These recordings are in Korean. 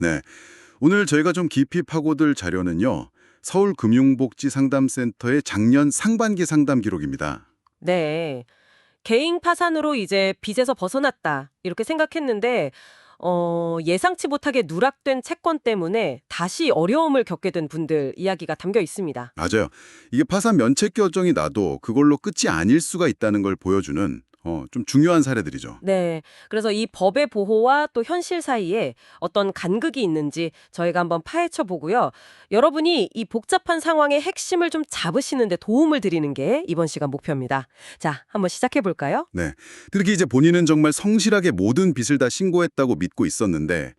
네. 오늘 저희가 좀 깊이 파고들 자료는요. 서울금융복지상담센터의 작년 상반기 상담 기록입니다. 네. 개인 파산으로 이제 빚에서 벗어났다. 이렇게 생각했는데, 예상치 못하게 누락된 채권 때문에 다시 어려움을 겪게 된 분들 이야기가 담겨 있습니다. 맞아요. 이게 파산 면책 결정이 나도 그걸로 끝이 아닐 수가 있다는 걸 보여주는 좀 중요한 사례들이죠. 네. 그래서 이 법의 보호와 또 현실 사이에 어떤 간극이 있는지 저희가 한번 파헤쳐 보고요. 여러분이 이 복잡한 상황의 핵심을 좀 잡으시는 데 도움을 드리는 게 이번 시간 목표입니다. 자, 한번 시작해 볼까요? 네. 특히 이제 본인은 정말 성실하게 모든 빚을 다 신고했다고 믿고 있었는데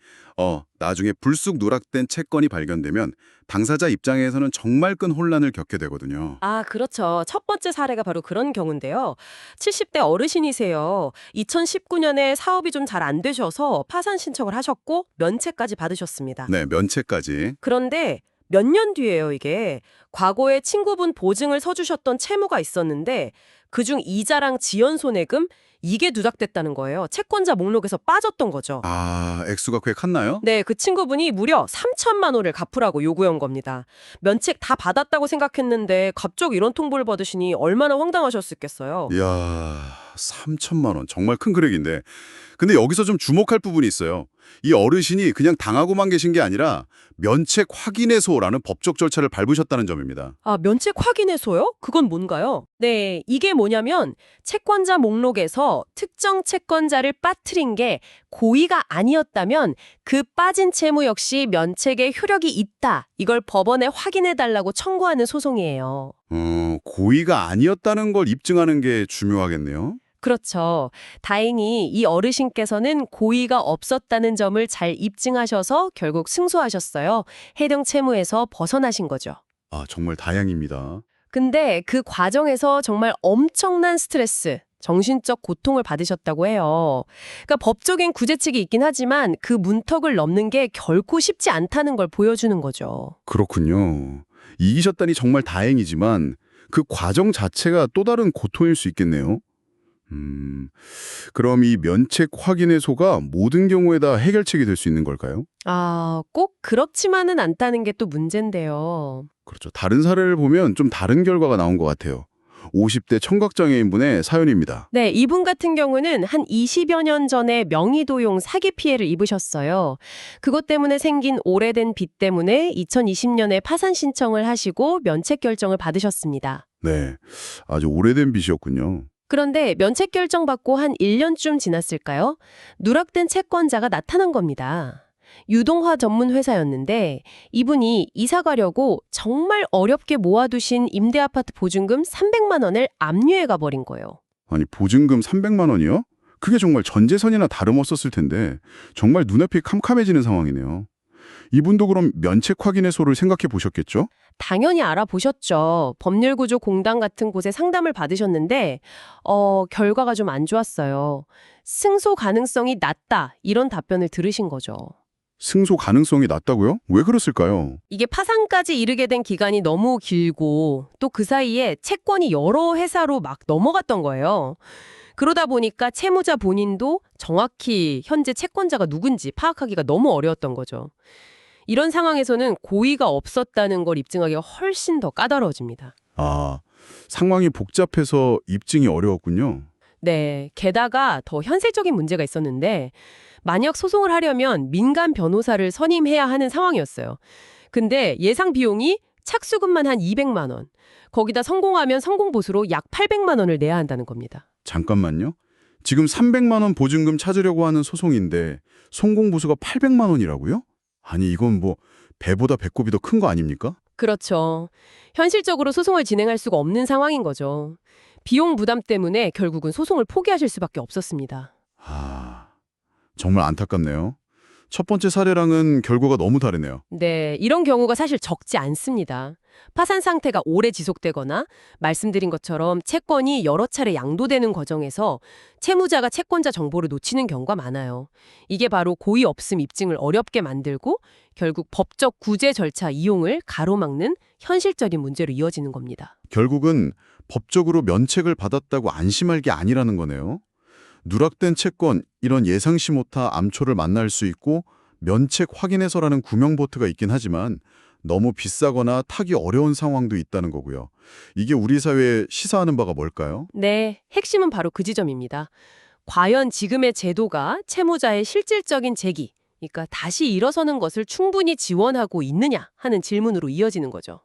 나중에 불쑥 누락된 채권이 발견되면 당사자 입장에서는 정말 큰 혼란을 겪게 되거든요. 아, 그렇죠. 첫 번째 사례가 바로 그런 경우인데요. 70대 어르신이세요. 2019년에 사업이 좀 잘 안 되셔서 파산 신청을 하셨고 면책까지 받으셨습니다. 네, 면책까지. 그런데 몇 년 뒤에요, 이게. 과거에 친구분 보증을 서주셨던 채무가 있었는데 그중 이자랑 지연 손해금 이게 누락됐다는 거예요. 채권자 목록에서 빠졌던 거죠. 아, 액수가 꽤 컸나요? 네, 그 친구분이 무려 3천만 원을 갚으라고 요구한 겁니다. 면책 다 받았다고 생각했는데 갑자기 이런 통보를 받으시니 얼마나 황당하셨겠어요. 이야, 3천만 원. 정말 큰 금액인데. 근데 여기서 좀 주목할 부분이 있어요. 이 어르신이 그냥 당하고만 계신 게 아니라 면책 확인해소라는 법적 절차를 밟으셨다는 점입니다. 아, 면책 확인해서요? 그건 뭔가요? 네, 이게 뭐냐면 채권자 목록에서 특정 채권자를 빠뜨린 게 고의가 아니었다면 그 빠진 채무 역시 면책의 효력이 있다. 이걸 법원에 확인해달라고 청구하는 소송이에요. 고의가 아니었다는 걸 입증하는 게 중요하겠네요. 그렇죠. 다행히 이 어르신께서는 고의가 없었다는 점을 잘 입증하셔서 결국 승소하셨어요. 해당 채무에서 벗어나신 거죠. 아, 정말 다행입니다. 근데 그 과정에서 정말 엄청난 스트레스, 정신적 고통을 받으셨다고 해요. 그러니까 법적인 구제책이 있긴 하지만 그 문턱을 넘는 게 결코 쉽지 않다는 걸 보여주는 거죠. 그렇군요. 이기셨다니 정말 다행이지만 그 과정 자체가 또 다른 고통일 수 있겠네요. 음, 그럼 이 면책 확인해소가 모든 경우에 다 해결책이 될 수 있는 걸까요? 아, 꼭 그렇지만은 않다는 게 또 문제인데요. 그렇죠. 다른 사례를 보면 좀 다른 결과가 나온 것 같아요. 50대 청각장애인분의 사연입니다. 네, 이분 같은 경우는 한 20여 년 전에 명의도용 사기 피해를 입으셨어요. 그것 때문에 생긴 오래된 빚 때문에 2020년에 파산 신청을 하시고 면책 결정을 받으셨습니다. 네, 아주 오래된 빚이었군요. 그런데 면책 결정 받고 한 1년쯤 지났을까요? 누락된 채권자가 나타난 겁니다. 유동화 전문 회사였는데 이분이 이사 가려고 정말 어렵게 모아두신 임대아파트 보증금 300만 원을 압류해 가버린 거예요. 아니, 보증금 300만 원이요? 그게 정말 전 재산이나 다름없었을 텐데 정말 눈앞이 캄캄해지는 상황이네요. 이분도 그럼 면책 확인해소를 생각해 보셨겠죠? 당연히 알아보셨죠. 법률구조공단 같은 곳에 상담을 받으셨는데 결과가 좀 안 좋았어요. 승소 가능성이 낮다 이런 답변을 들으신 거죠. 승소 가능성이 낮다고요? 왜 그랬을까요? 이게 파산까지 이르게 된 기간이 너무 길고 또 그 사이에 채권이 여러 회사로 막 넘어갔던 거예요. 그러다 보니까 채무자 본인도 정확히 현재 채권자가 누군지 파악하기가 너무 어려웠던 거죠. 이런 상황에서는 고의가 없었다는 걸 입증하기가 훨씬 더 까다로워집니다. 아, 상황이 복잡해서 입증이 어려웠군요. 네, 게다가 더 현실적인 문제가 있었는데 만약 소송을 하려면 민간 변호사를 선임해야 하는 상황이었어요. 근데 예상 비용이 착수금만 한 200만 원, 거기다 성공하면 성공보수로 약 800만 원을 내야 한다는 겁니다. 잠깐만요. 지금 300만 원 보증금 찾으려고 하는 소송인데 성공보수가 800만 원이라고요? 아니, 이건 뭐 배보다 배꼽이 더 큰 거 아닙니까? 그렇죠. 현실적으로 소송을 진행할 수가 없는 상황인 거죠. 비용 부담 때문에 결국은 소송을 포기하실 수밖에 없었습니다. 아, 정말 안타깝네요. 첫 번째 사례랑은 결과가 너무 다르네요. 네, 이런 경우가 사실 적지 않습니다. 파산 상태가 오래 지속되거나 말씀드린 것처럼 채권이 여러 차례 양도되는 과정에서 채무자가 채권자 정보를 놓치는 경우가 많아요. 이게 바로 고의 없음 입증을 어렵게 만들고 결국 법적 구제 절차 이용을 가로막는 현실적인 문제로 이어지는 겁니다. 결국은 법적으로 면책을 받았다고 안심할 게 아니라는 거네요. 누락된 채권, 이런 예상치 못한 암초를 만날 수 있고 면책 확인해서라는 구명 보트가 있긴 하지만 너무 비싸거나 타기 어려운 상황도 있다는 거고요. 이게 우리 사회에 시사하는 바가 뭘까요? 네, 핵심은 바로 그 지점입니다. 과연 지금의 제도가 채무자의 실질적인 재기, 그러니까 다시 일어서는 것을 충분히 지원하고 있느냐 하는 질문으로 이어지는 거죠.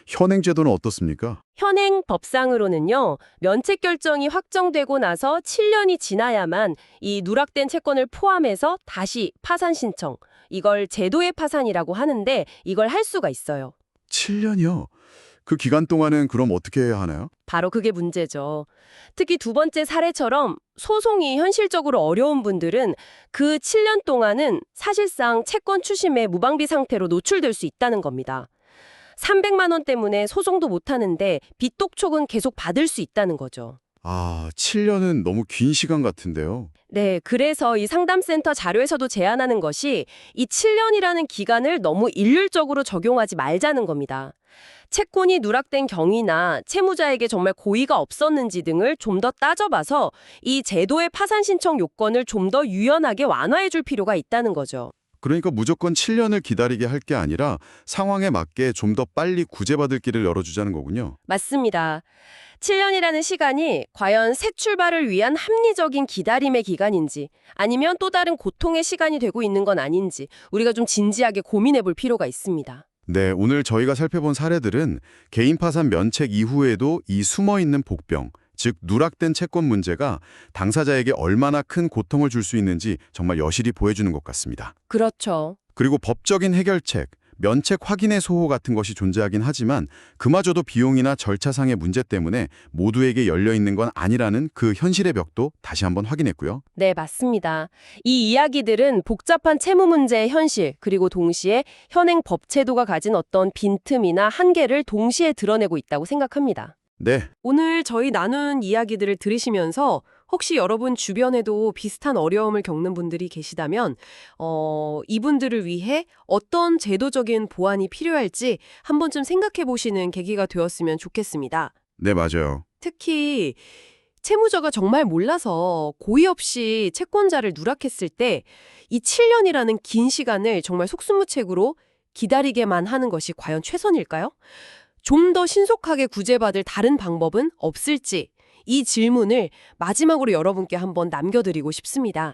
현행 제도는 어떻습니까? 현행 법상으로는요, 면책 결정이 확정되고 나서 7년이 지나야만 이 누락된 채권을 포함해서 다시 파산 신청, 이걸 제도의 파산이라고 하는데 이걸 할 수가 있어요. 7년이요? 그 기간 동안은 그럼 어떻게 해야 하나요? 바로 그게 문제죠. 특히 두 번째 사례처럼 소송이 현실적으로 어려운 분들은 그 7년 동안은 사실상 채권 추심의 무방비 상태로 노출될 수 있다는 겁니다. 300만 원 때문에 소송도 못 하는데 빚독촉은 계속 받을 수 있다는 거죠. 7년은 너무 긴 시간 같은데요. 네, 그래서 이 상담센터 자료에서도 제안하는 것이 이 7년이라는 기간을 너무 일률적으로 적용하지 말자는 겁니다. 채권이 누락된 경위나 채무자에게 정말 고의가 없었는지 등을 좀 더 따져봐서 이 제도의 파산 신청 요건을 좀 더 유연하게 완화해 줄 필요가 있다는 거죠. 그러니까 무조건 7년을 기다리게 할 게 아니라 상황에 맞게 좀 더 빨리 구제받을 길을 열어주자는 거군요. 맞습니다. 7년이라는 시간이 과연 새 출발을 위한 합리적인 기다림의 기간인지 아니면 또 다른 고통의 시간이 되고 있는 건 아닌지 우리가 좀 진지하게 고민해 볼 필요가 있습니다. 네, 오늘 저희가 살펴본 사례들은 개인 파산 면책 이후에도 이 숨어있는 복병, 즉 누락된 채권 문제가 당사자에게 얼마나 큰 고통을 줄 수 있는지 정말 여실히 보여주는 것 같습니다. 그렇죠. 그리고 법적인 해결책, 면책 확인의 소호 같은 것이 존재하긴 하지만 그마저도 비용이나 절차상의 문제 때문에 모두에게 열려있는 건 아니라는 그 현실의 벽도 다시 한번 확인했고요. 네, 맞습니다. 이 이야기들은 복잡한 채무 문제의 현실, 그리고 동시에 현행 법 제도가 가진 어떤 빈틈이나 한계를 동시에 드러내고 있다고 생각합니다. 네, 오늘 저희 나눈 이야기들을 들으시면서 혹시 여러분 주변에도 비슷한 어려움을 겪는 분들이 계시다면 이분들을 위해 어떤 제도적인 보완이 필요할지 한 번쯤 생각해 보시는 계기가 되었으면 좋겠습니다. 네, 맞아요. 특히 채무자가 정말 몰라서 고의 없이 채권자를 누락했을 때 이 7년이라는 긴 시간을 정말 속수무책으로 기다리게만 하는 것이 과연 최선일까요? 좀 더 신속하게 구제받을 다른 방법은 없을지 이 질문을 마지막으로 여러분께 한번 남겨드리고 싶습니다.